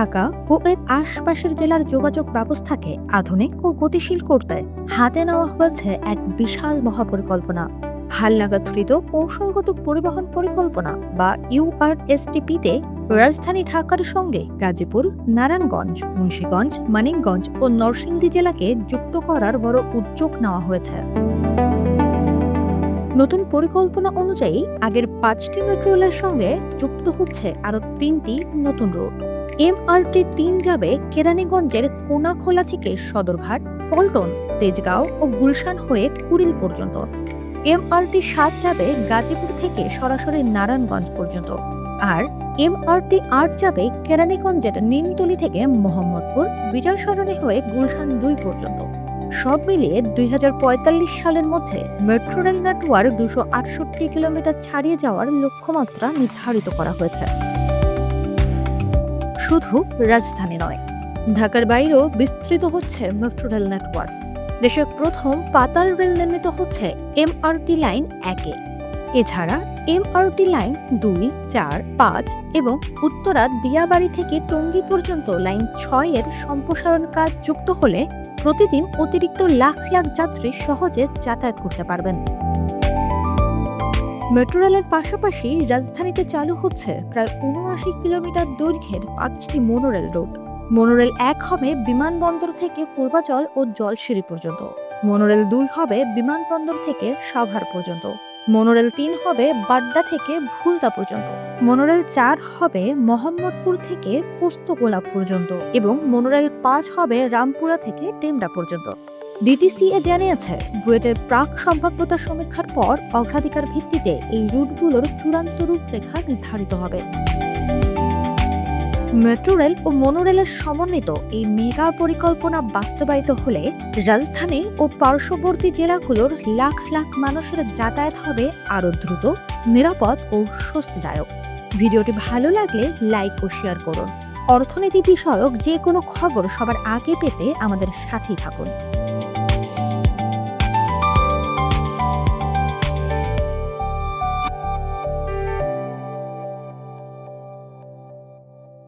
ঢাকা ও এর আশপাশের জেলার যোগাযোগ ব্যবস্থাকে আধুনিক ও গতিশীল করতে হাতে নেওয়া হয়েছে এক বিশাল মহাপরিকল্পনা। হালনাগাদকৃত কৌশলগত পরিবহন পরিকল্পনা বা ইউআরএসটিপিতে রাজধানী ঢাকার সঙ্গে গাজীপুর, নারায়ণগঞ্জ, মুন্সিগঞ্জ, মানিকগঞ্জ ও নরসিংদী জেলাকে যুক্ত করার বড় উদ্যোগ নেওয়া হয়েছে। নতুন পরিকল্পনা অনুযায়ী আগের 5টি মেট্রো রেলের সঙ্গে যুক্ত হচ্ছে আরও 3টি নতুন রুট। MRT-3 যাবে কেরানীগঞ্জের কোনাখোলা থেকে সদরঘাট, পল্টন, তেজগাঁও ও গুলশান হয়ে কুড়িল পর্যন্ত। MRT-7 যাবে গাজীপুর থেকে সরাসরি নারায়ণগঞ্জ পর্যন্ত। আর MRT-8 যাবে কেরানীগঞ্জের নিমতলী থেকে মোহাম্মদপুর, বিজয় সরণি হয়ে গুলশান 2 পর্যন্ত। সব মিলিয়ে 2045 সালের মধ্যে মেট্রো রেল নেটওয়ার্ক 268 কিলোমিটার ছাড়িয়ে যাওয়ার লক্ষ্যমাত্রা নির্ধারিত করা হয়েছে। শুধু রাজধানী নয়, ঢাকার বাইরেও বিস্তৃত হচ্ছে মেট্রো রেল নেটওয়ার্ক। দেশের প্রথম পাতাল রেল নির্মিত হচ্ছে MRT লাইন 1-এ। এছাড়া MRT লাইন 2, 4, 5 এবং উত্তরা দিয়াবাড়ি থেকে টঙ্গী পর্যন্ত লাইন 6-এর সম্প্রসারণ কাজ যুক্ত হলে প্রতিদিন অতিরিক্ত লাখ লাখ যাত্রী সহজে যাতায়াত করতে পারবেন। মেট্রো রেলের পাশাপাশি রাজধানীতে চালু হচ্ছে প্রায় 79 কিলোমিটার দৈর্ঘ্যের 5টি মনোরেল রুট। মনোরেল 1 হবে বিমানবন্দর থেকে পূর্বাচল ও জলশিরি পর্যন্ত। মনোরেল 2 হবে বিমানবন্দর থেকে সাভার পর্যন্ত। মনোরেল 3 হবে বাড্ডা থেকে ভুলতা পর্যন্ত। মনোরেল 4 হবে মোহাম্মদপুর থেকে পোস্তগোলা পর্যন্ত এবং মনোরেল 5 হবে রামপুরা থেকে টেমরা পর্যন্ত। DTCA জানিয়েছে, বুয়েটের প্রাক সম্ভাব্যতা সমীক্ষার পর অগ্রাধিকার ভিত্তিতে এই রুটগুলোর চূড়ান্ত রূপরেখা নির্ধারিত হবে। মেট্রো রেল ও মনোরেলের সমন্বিত এই মেগা পরিকল্পনা বাস্তবায়িত হলে রাজধানী ও পার্শ্ববর্তী জেলাগুলোর লাখ লাখ মানুষের যাতায়াত হবে আরও দ্রুত, নিরাপদ ও স্বস্তিদায়ক। ভিডিওটি ভালো লাগলে লাইক ও শেয়ার করুন। অর্থনীতি বিষয়ক যে কোনো খবর সবার আগে পেতে আমাদের সাথেই থাকুন।